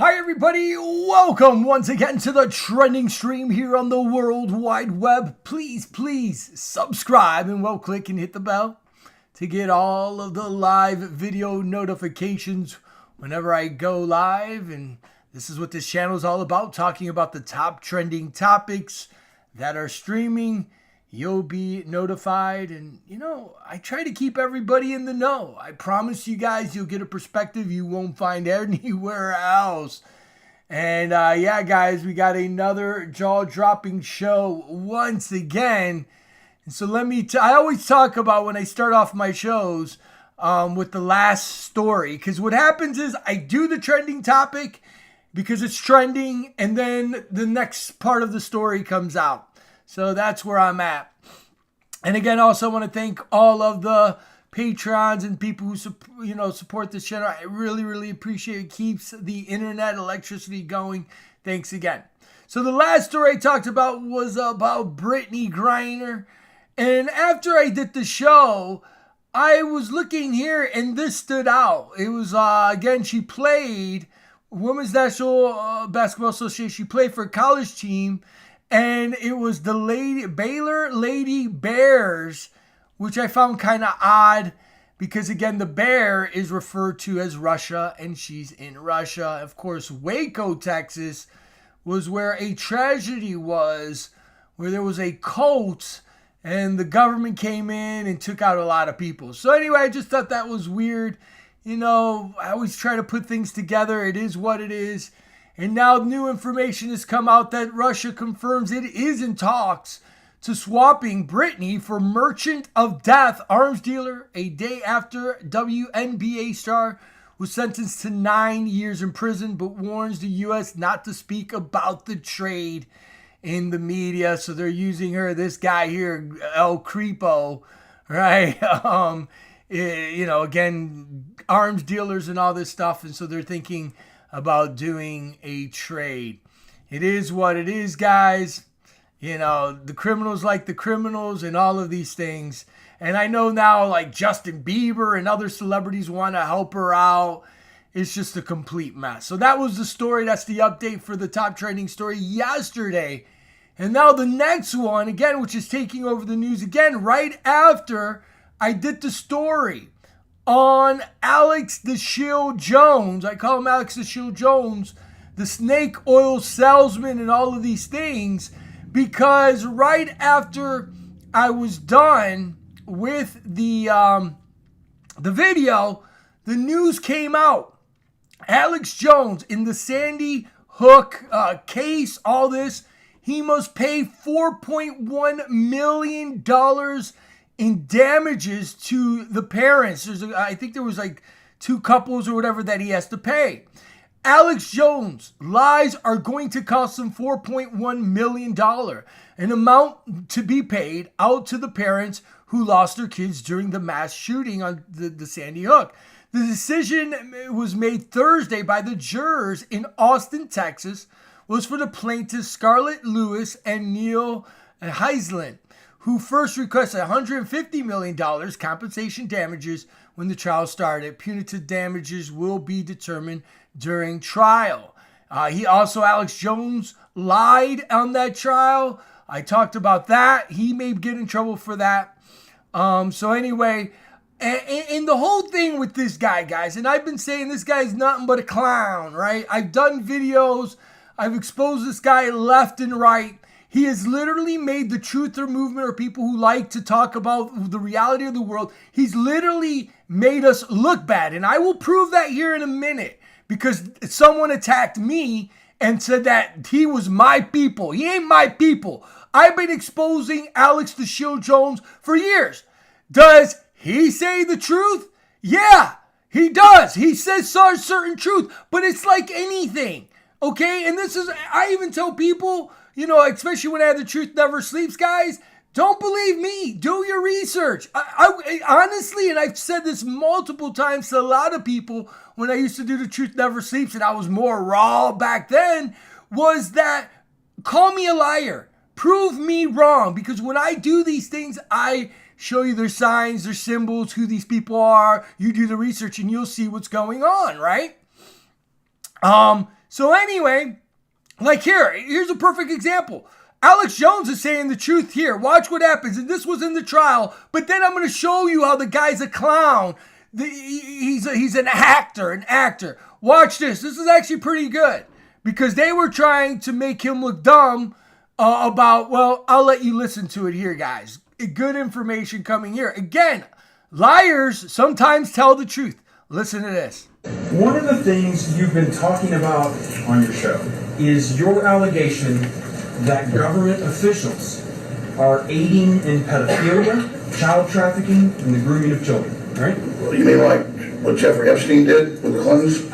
Hi everybody, welcome once again to the trending stream here on the World Wide Web. Please subscribe and click and hit the bell to get all of the live video notifications whenever I go live. And this is what this channel is all about, talking about the top trending topics that are streaming. You'll be notified, and I try to keep everybody in the know. I promise you guys you'll get a perspective you won't find anywhere else. And yeah, guys, we got another jaw-dropping show once again. And so I always talk about when I start off my shows with the last story, because what happens is I do the trending topic because it's trending, and then the next part of the story comes out. So that's where I'm at. And again, also want to thank all of the patrons and people who support this channel. I really appreciate it. Keeps the internet electricity going. Thanks again. So the last story I talked about was about Brittany Griner. And after I did the show, I was looking here and this stood out. It was, again, she played Women's National Basketball Association. She played for a college team. And it was the Baylor Lady Bears, which I found kind of odd because, again, the bear is referred to as Russia, and she's in Russia. Of course, Waco, Texas, was where a tragedy was, where there was a cult, and the government came in and took out a lot of people. So anyway, I just thought that was weird. I always try to put things together. It is what it is. And now new information has come out that Russia confirms it is in talks to swapping Brittany for Merchant of Death arms dealer a day after WNBA star was sentenced to 9 years in prison, but warns the U.S. not to speak about the trade in the media. So they're using her, this guy here, El Creepo, right? Again, arms dealers and all this stuff. And so they're thinking about doing a trade. It is what it is, guys. The criminals like the criminals and all of these things. And I know now, like Justin Bieber and other celebrities want to help her out. It's just a complete mess. So that was the story. That's the update for the top trending story yesterday. And now the next one, again, which is taking over the news again, right after I did the story on Alex the Shield Jones. I call him Alex the Shield Jones, the snake oil salesman and all of these things, because right after I was done with the video, the news came out. Alex Jones, in the Sandy Hook case, all this, he must pay $4.1 million in damages to the parents. I think there was like two couples or whatever that he has to pay. Alex Jones' lies are going to cost him $4.1 million, an amount to be paid out to the parents who lost their kids during the mass shooting on the Sandy Hook. The decision was made Thursday by the jurors in Austin, Texas, was for the plaintiffs Scarlett Lewis and Neil Heisland, who first requested $150 million compensation damages when the trial started. Punitive damages will be determined during trial. Alex Jones, lied on that trial. I talked about that. He may get in trouble for that. So anyway, and the whole thing with this guy, guys, and I've been saying this guy's nothing but a clown, right? I've done videos. I've exposed this guy left and right. He has literally made the truther movement, or people who like to talk about the reality of the world, he's literally made us look bad. And I will prove that here in a minute, because someone attacked me and said that he was my people. He ain't my people. I've been exposing Alex the Shield Jones for years. Does he say the truth? Yeah, he does. He says certain truth, but it's like anything, okay? And I even tell people, especially when I have the Truth Never Sleeps, guys, don't believe me. Do your research. I honestly, and I've said this multiple times to a lot of people when I used to do the Truth Never Sleeps, and I was more raw back then, was that call me a liar. Prove me wrong. Because when I do these things, I show you their signs, their symbols, who these people are. You do the research and you'll see what's going on, right? So anyway, like here's a perfect example. Alex Jones is saying the truth here. Watch what happens. And this was in the trial, but then I'm going to show you how the guy's a clown. He's an actor. Watch this. This is actually pretty good because they were trying to make him look dumb well, I'll let you listen to it here, guys. Good information coming here. Again, liars sometimes tell the truth. Listen to this. One of the things you've been talking about on your show is your allegation that government officials are aiding in pedophilia, child trafficking, and the grooming of children, right? Well, you mean like what Jeffrey Epstein did with the Clintons?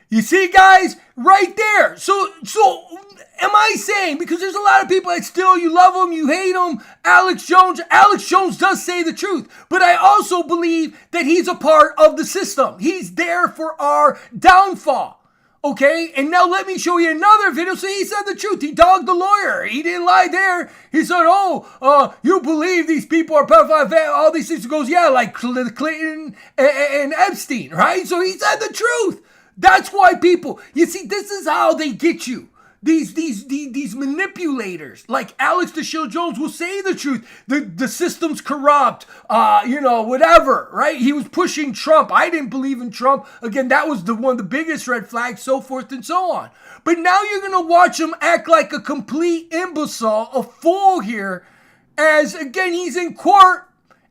You see, guys, right there. So am I saying, because there's a lot of people that still, you love him, you hate him, Alex Jones does say the truth, but I also believe that he's a part of the system. He's there for our downfall, okay? And now let me show you another video. So he said the truth. He dogged the lawyer. He didn't lie there. He said, you believe these people are pedophiles, all these things. He goes, yeah, like Clinton and Epstein, right? So he said the truth. That's why people, you see, this is how they get you. These manipulators like Alex the Shield Jones will say the truth. The system's corrupt, whatever, right? He was pushing Trump. I didn't believe in Trump. Again, that was one of the biggest red flags, so forth and so on. But now you're going to watch him act like a complete imbecile, a fool here, as, again, he's in court.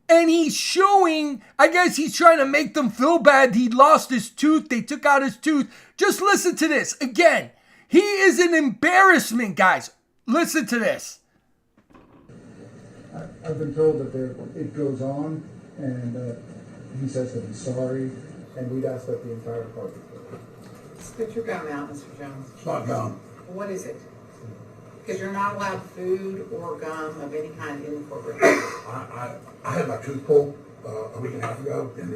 And he's showing, I guess he's trying to make them feel bad. He lost his tooth. They took out his tooth. Just listen to this. Again, he is an embarrassment, guys. Listen to this. I've been told that it goes on, and he says that he's sorry, and we'd ask that the entire party. Spit your gum out, Mr. Jones. It's not gum. What is it? Because you're not allowed food or gum of any kind in the courtroom. I had my tooth pulled a week and a half ago, and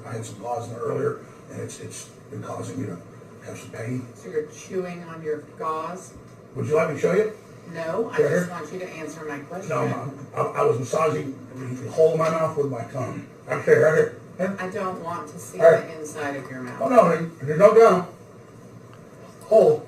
I had some gauze in there earlier, and it's been causing me to have some pain. So you're chewing on your gauze? Would you like me to show you? No, I just want you to answer my question. No, I was massaging the hole in my mouth with my tongue. Right here. I don't want to see the inside of your mouth. Oh no, there's no gum. Hole.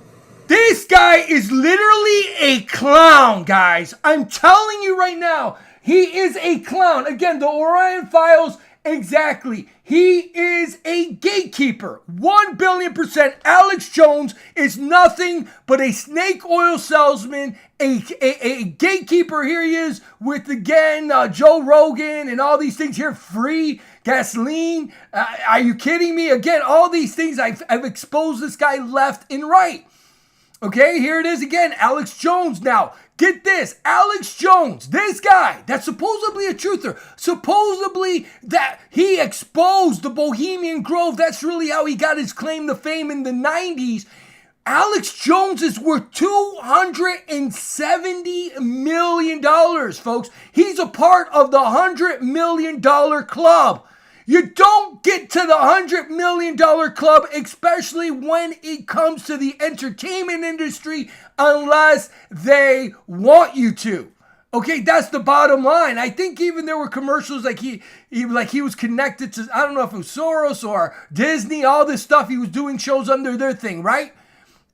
This guy is literally a clown, guys. I'm telling you right now, he is a clown. Again, the Orion Files, exactly. He is a gatekeeper. 1,000,000,000%. Alex Jones is nothing but a snake oil salesman, a gatekeeper. Here he is with, again, Joe Rogan and all these things here. Free gasoline. Are you kidding me? Again, all these things, I've exposed this guy left and right. Okay, here it is again. Alex Jones. Now, get this. Alex Jones, this guy that's supposedly a truther, supposedly that he exposed the Bohemian Grove. That's really how he got his claim to fame in the 90s. Alex Jones is worth $270 million, folks. He's a part of the $100 million club. You don't get to the $100 million club, especially when it comes to the entertainment industry, unless they want you to. Okay, that's the bottom line. I think even there were commercials like he was connected to, I don't know if it was Soros or Disney, all this stuff. He was doing shows under their thing, right?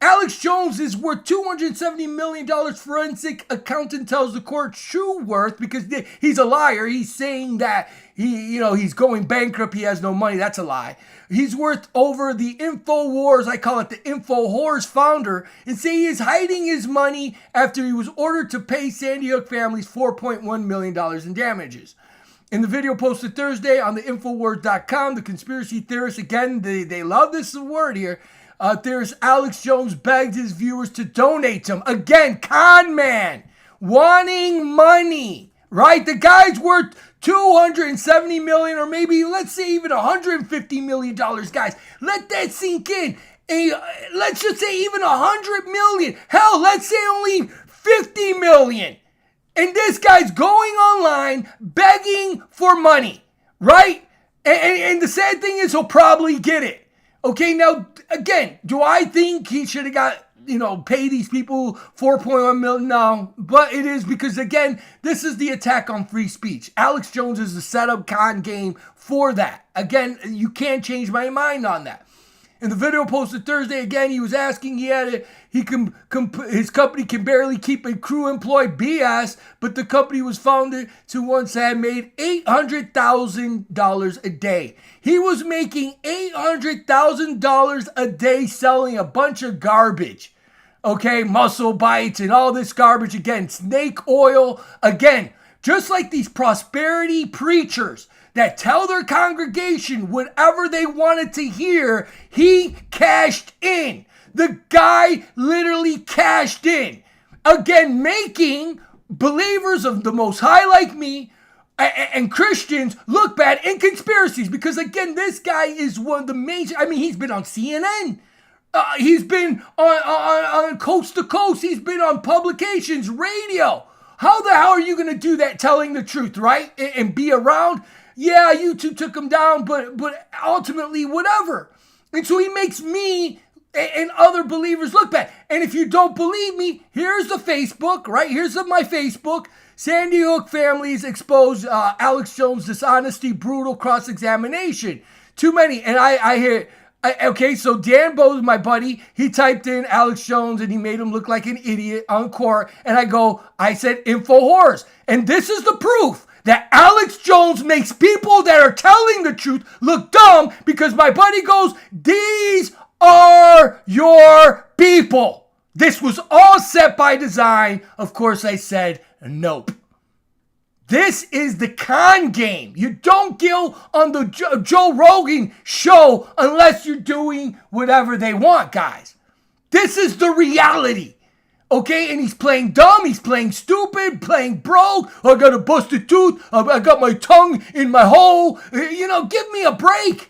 Alex Jones is worth $270 million. Forensic accountant tells the court true worth, because he's a liar. He's saying that he's going bankrupt. He has no money. That's a lie. He's worth over the InfoWars, I call it the InfoWars founder, and say he is hiding his money after he was ordered to pay Sandy Hook families $4.1 million in damages. In the video posted Thursday on the Infowars.com, the conspiracy theorists, again, they love this word here, there's Alex Jones begged his viewers to donate to him. Again, con man, wanting money, right? The guy's worth $270 million, or maybe let's say even $150 million, guys. Let that sink in. Let's just say even $100 million. Hell, let's say only $50 million. And this guy's going online begging for money, right? And the sad thing is he'll probably get it. Okay, now, again, do I think he should have got, pay these people $4.1 million? No, but it is because, again, this is the attack on free speech. Alex Jones is the setup con game for that. Again, you can't change my mind on that. In the video posted Thursday, again, he was asking his company can barely keep a crew employed. BS, but the company was founded to once have made $800,000 a day. He was making $800,000 a day selling a bunch of garbage. Okay, muscle bites and all this garbage. Again, snake oil. Again, just like these prosperity preachers that tell their congregation whatever they wanted to hear, he cashed in. The guy literally cashed in. Again, making believers of the Most High like me and Christians look bad in conspiracies. Because again, this guy is one of the major, he's been on CNN. He's been on coast to coast. He's been on publications, radio. How the hell are you going to do that telling the truth, right? And be around? Yeah, YouTube took him down, but ultimately, whatever. And so he makes me and other believers look bad. And if you don't believe me, here's the Facebook, right? Here's my Facebook. Sandy Hook families expose Alex Jones' dishonesty, brutal cross-examination. Too many. And I hear, okay, so Dan Bose, my buddy, he typed in Alex Jones and he made him look like an idiot on court. And I said info whores. And this is the proof that Alex Jones makes people that are telling the truth look dumb, because my buddy goes, these are your people. This was all set by design. Of course, I said, nope. This is the con game. You don't go on the Joe Rogan show unless you're doing whatever they want, guys. This is the reality. Okay, and he's playing dumb, he's playing stupid, playing broke. I got a busted tooth, I got my tongue in my hole. Give me a break.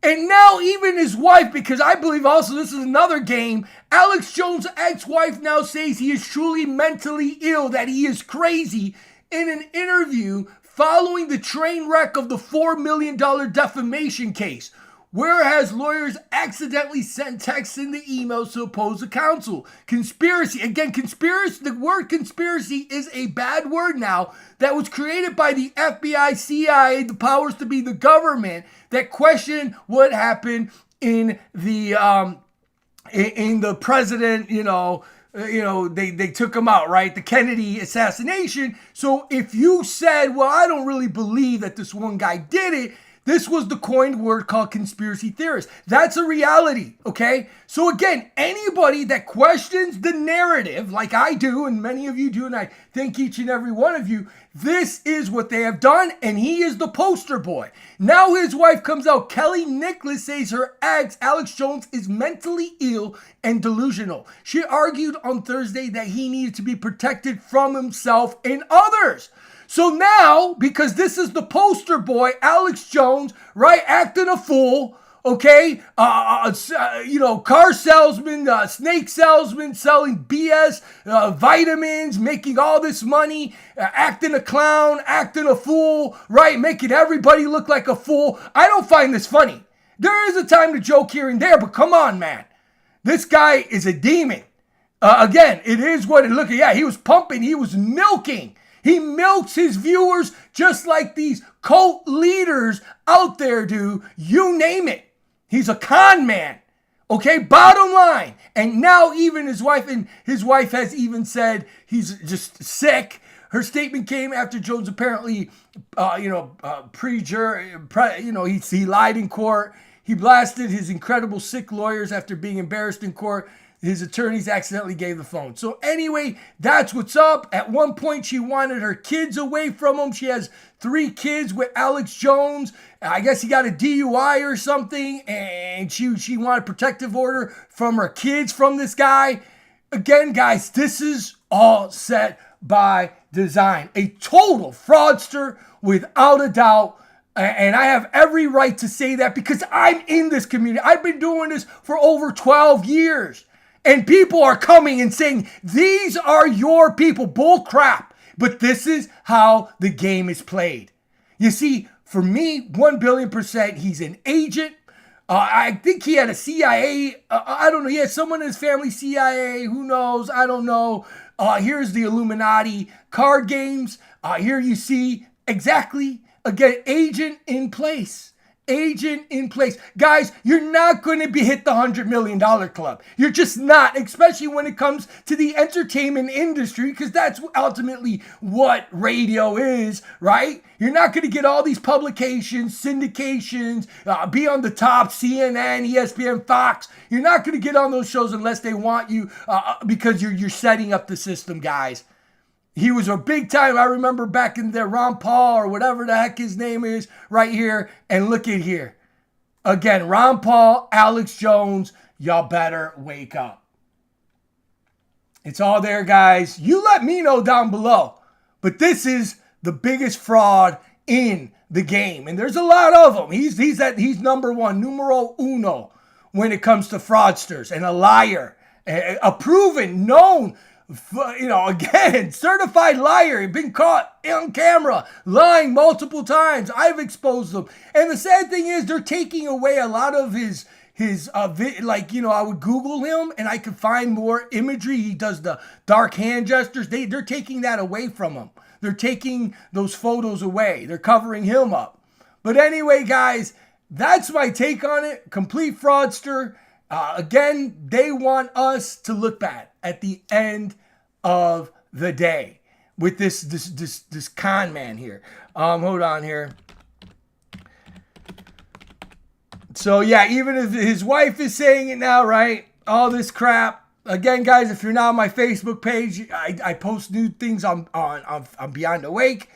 And now even his wife, because I believe also this is another game, Alex Jones' ex-wife now says he is truly mentally ill, that he is crazy, in an interview following the train wreck of the $4 million defamation case. Whereas lawyers accidentally sent texts in the emails to oppose the counsel. Conspiracy. Again, conspiracy. The word conspiracy is a bad word now that was created by the FBI, CIA, the powers to be the government, that questioned what happened in the president, they took him out, right? The Kennedy assassination. So if you said, well, I don't really believe that this one guy did it, this was the coined word called conspiracy theorist. That's a reality, okay? So again, anybody that questions the narrative, like I do, and many of you do, and I thank each and every one of you, this is what they have done, and he is the poster boy. Now his wife comes out. Kelly Nicholas says her ex, Alex Jones, is mentally ill and delusional. She argued on Thursday that he needed to be protected from himself and others. So now, because this is the poster boy, Alex Jones, right, acting a fool, okay, car salesman, snake salesman, selling BS, vitamins, making all this money, acting a clown, acting a fool, right, making everybody look like a fool. I don't find this funny. There is a time to joke here and there, but come on, man. This guy is a demon. Again, it is what it looked like. Yeah, he was pumping, he was milking. He milks his viewers just like these cult leaders out there do. You name it. He's a con man. Okay, bottom line. And now even his wife has even said he's just sick. Her statement came after Jones apparently, he lied in court. He blasted his incredible sick lawyers after being embarrassed in court. His attorneys accidentally gave the phone. So anyway, that's what's up. At one point, she wanted her kids away from him. She has 3 kids with Alex Jones. I guess he got a DUI or something, and she wanted protective order from her kids from this guy. Again, guys, this is all set by design. A total fraudster without a doubt. And I have every right to say that because I'm in this community. I've been doing this for over 12 years. And people are coming and saying, these are your people. Bull crap. But this is how the game is played. You see, for me, 1 billion %, he's an agent. I think he had a CIA. I don't know. He had someone in his family, CIA. Who knows? I don't know. Here's the Illuminati card games. Here you see exactly, again, agent in place. Agent in place. Guys, you're not going to be hit the $100 million club. You're just not, especially when it comes to the entertainment industry, because that's ultimately what radio is, right? You're not going to get all these publications, syndications, be on the top, CNN, ESPN, Fox. You're not going to get on those shows unless they want you because you're setting up the system, guys. He was a big time, I remember back in there, Ron Paul or whatever the heck his name is right here. And look at here. Again, Ron Paul, Alex Jones, y'all better wake up. It's all there, guys. You let me know down below. But this is the biggest fraud in the game. And there's a lot of them. He's number one, numero uno, when it comes to fraudsters and a liar. A proven, known, again, certified liar, been caught on camera, lying multiple times. I've exposed them. And the sad thing is they're taking away a lot of his I would Google him and I could find more imagery. He does the dark hand gestures. They're taking that away from him. They're taking those photos away. They're covering him up. But anyway, guys, that's my take on it. Complete fraudster. Again, they want us to look bad at the end of the day with this con man here. Hold on here. So yeah, even if his wife is saying it now, right? All this crap. Again, guys, if you're not on my Facebook page, I post new things on Beyond Awake.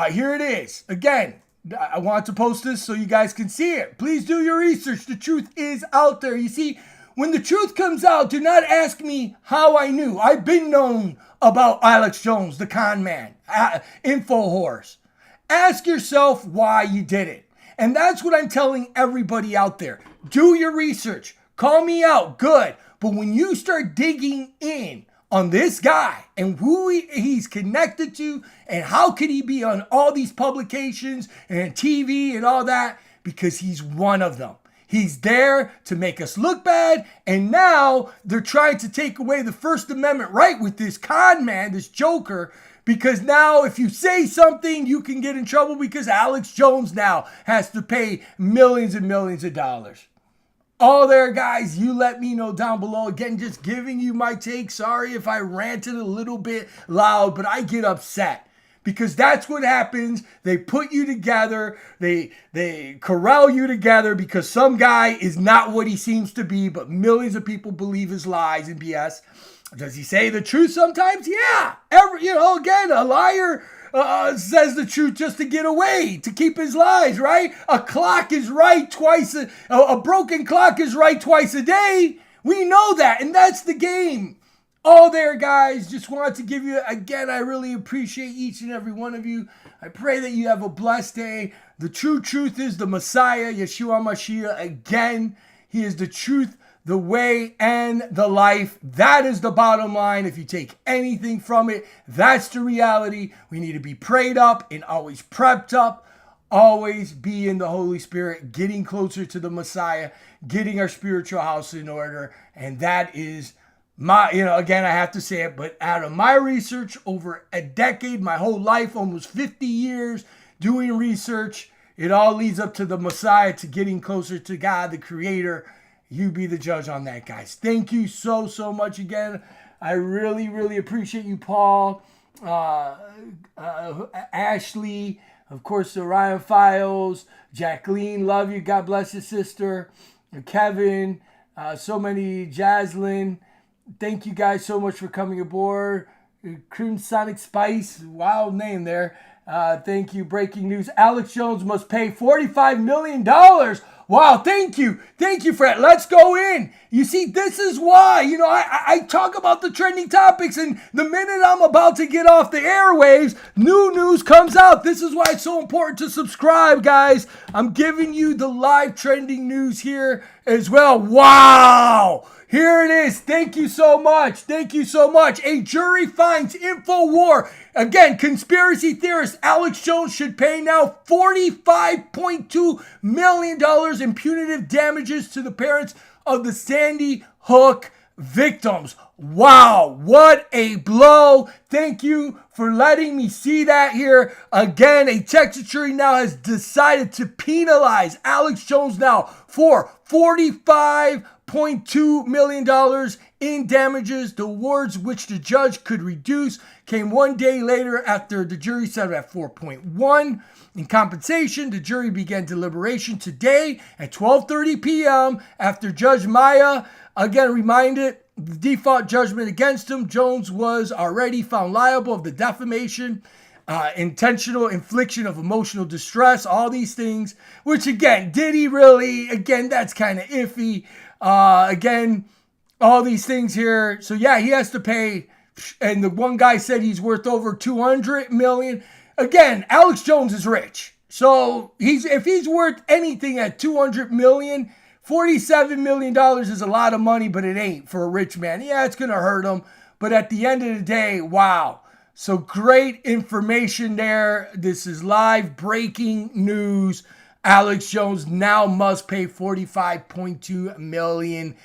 Here it is. Again, I want to post this so you guys can see it. Please do your research. The truth is out there. You see, when the truth comes out, do not ask me how I knew. I've been known about Alex Jones, the con man, info horse. Ask yourself why you did it. And that's what I'm telling everybody out there. Do your research. Call me out. Good. But when you start digging in on this guy and who he's connected to and how could he be on all these publications and TV and all that, because he's one of them. He's there to make us look bad, and now they're trying to take away the First Amendment right with this con man, this joker, because now if you say something, you can get in trouble because Alex Jones now has to pay millions and millions of dollars. All there, guys. You let me know down below. Again, just giving you my take. Sorry if I ranted a little bit loud, but I get upset. Because that's what happens. They put you together. They corral you together because some guy is not what he seems to be, but millions of people believe his lies and BS. Does he say the truth sometimes? Yeah. Again, a liar says the truth just to get away, to keep his lies, right? A clock is right twice. A broken clock is right twice a day. We know that, and that's the game. All there, guys. Just wanted to give you, again, I really appreciate each and every one of you. I pray that you have a blessed day. The true truth is the Messiah, Yeshua Mashiach. Again, he is the truth, the way, and the life. That is the bottom line. If you take anything from it, that's the reality. We need to be prayed up and always prepped up. Always be in the Holy Spirit, getting closer to the Messiah, getting our spiritual house in order. And that is again, I have to say it, but out of my research over a decade, my whole life, almost 50 years doing research, it all leads up to the Messiah, to getting closer to God, the Creator. You be the judge on that, guys. Thank you so much again. I really, really appreciate you, Paul, Ashley, of course, the Ryan Files, Jacqueline, love you. God bless your sister. Kevin, so many, Jaslyn. Thank you guys so much for coming aboard. Crimsonic Spice, wild name there. Thank you. Breaking news. Alex Jones must pay $45 million. Wow, thank you. Thank you for that. Let's go in. You see, this is why, I talk about the trending topics, and the minute I'm about to get off the airwaves, new news comes out. This is why it's so important to subscribe, guys. I'm giving you the live trending news here as well. Wow! Here it is. Thank you so much. Thank you so much. A jury finds InfoWar. Again, conspiracy theorist Alex Jones should pay now $45.2 million in punitive damages to the parents of the Sandy Hook victims. Wow, what a blow. Thank you for letting me see that here. Again, a Texas jury now has decided to penalize Alex Jones now for $45.2 million in damages. The awards, which the judge could reduce, came 1 day later after the jury settled at 4.1. In compensation, the jury began deliberation today at 12:30 p.m. after Judge Maya again reminded the default judgment against him. Jones was already found liable of the defamation, intentional infliction of emotional distress, all these things, which again, did he really? Again, that's kind of iffy. Again, all these things here. So yeah, he has to pay. And the one guy said he's worth over $200 million. Again, Alex Jones is rich. So if he's worth anything at $200 million, $47 million is a lot of money, but it ain't for a rich man. Yeah, it's going to hurt him. But at the end of the day, wow. So great information there. This is live breaking news. Alex Jones now must pay $45.2 million.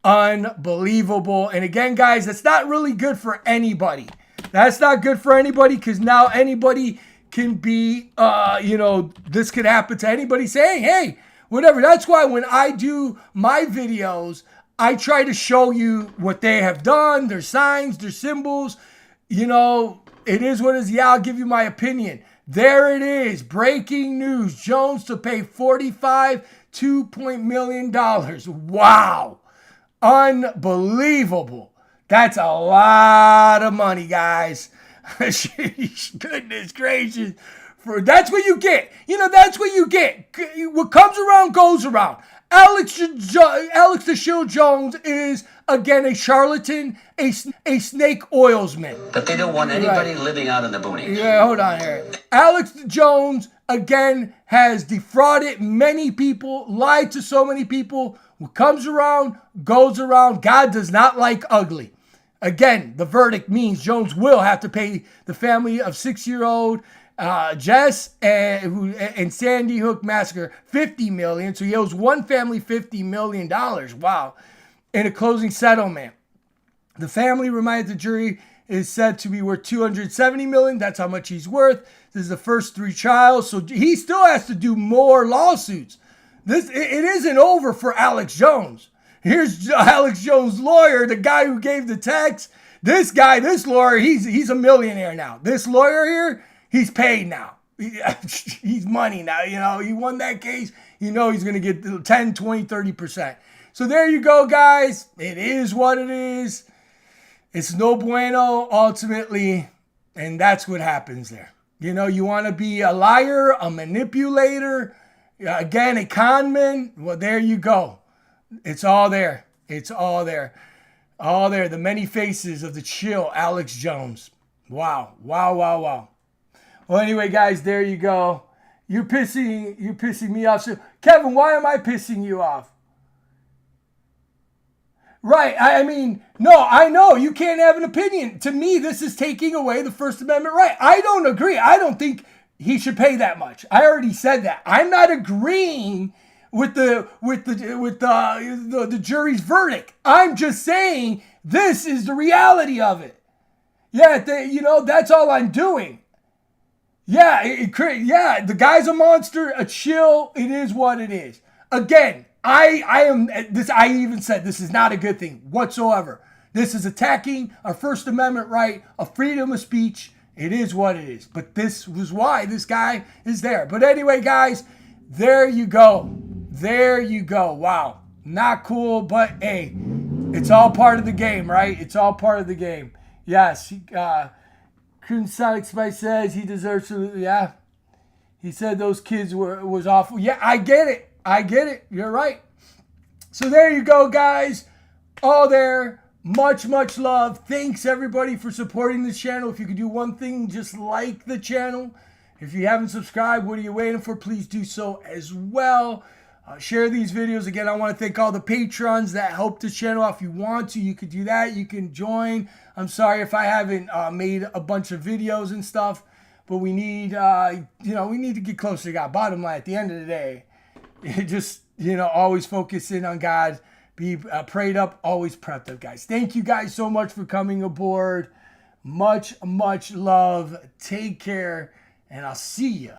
Unbelievable. And again, guys, that's not really good for anybody. That's not good for anybody, because now anybody can be, this could happen to anybody saying, hey, whatever. That's why when I do my videos, I try to show you what they have done, their signs, their symbols. It is what it is. Yeah, I'll give you my opinion. There it is. Breaking news. Jones to pay $45.2 million. Wow. Unbelievable. That's a lot of money, guys. Goodness gracious. That's what you get. That's what you get. What comes around goes around. Alex the Shield Jones is, again, a charlatan, a snake oilsman. But they don't want anybody living out in the boonies. Yeah, hold on here. Alex Jones, again, has defrauded many people, lied to so many people. What comes around goes around. God does not like ugly. Again, the verdict means Jones will have to pay the family of 6-year-old Jess and Sandy Hook massacre $50 million. So he owes one family $50 million. Wow. In a closing settlement, the family reminded the jury is said to be worth $270 million. That's how much he's worth. This is the first 3 trials. So he still has to do more lawsuits. It isn't over for Alex Jones. Here's Alex Jones' lawyer, the guy who gave the text. This lawyer, he's a millionaire now. This lawyer here, he's paid now. He's money now. He won that case. He's going to get 10, 20, 30%. So there you go, guys. It is what it is. It's no bueno, ultimately. And that's what happens there. You want to be a liar, a manipulator, again, a con man. Well, there you go. It's all there. It's all there. All there. The many faces of the chill Alex Jones. Wow. Wow, wow, wow. Well, anyway, guys, there you go. You're pissing me off. So, Kevin, why am I pissing you off? Right. No, I know you can't have an opinion. To me, this is taking away the First Amendment right. I don't agree. I don't think he should pay that much. I already said that. I'm not agreeing with the jury's verdict. I'm just saying this is the reality of it. Yeah, that's all I'm doing. Yeah, the guy's a monster, a chill. It is what it is. Again, I even said this is not a good thing whatsoever. This is attacking our First Amendment right of freedom of speech. It is what it is. But this was why this guy is there. But anyway, guys, there you go. There you go. Wow. Not cool, but hey, it's all part of the game, right? It's all part of the game. Yes. Sonic Spice says he deserves to, yeah. He said those kids was awful. Yeah, I get it. You're right. So there you go, guys. All there. Much, much love. Thanks, everybody, for supporting this channel. If you could do one thing, just like the channel. If you haven't subscribed, what are you waiting for? Please do so as well. Share these videos. Again, I want to thank all the patrons that help this channel. If you want to, you could do that. You can join. I'm sorry if I haven't made a bunch of videos and stuff, but we need, we need to get closer to God. Bottom line, at the end of the day, just, always focusing on God. Be prayed up, always prepped up, guys. Thank you guys so much for coming aboard. Much, much love. Take care, and I'll see you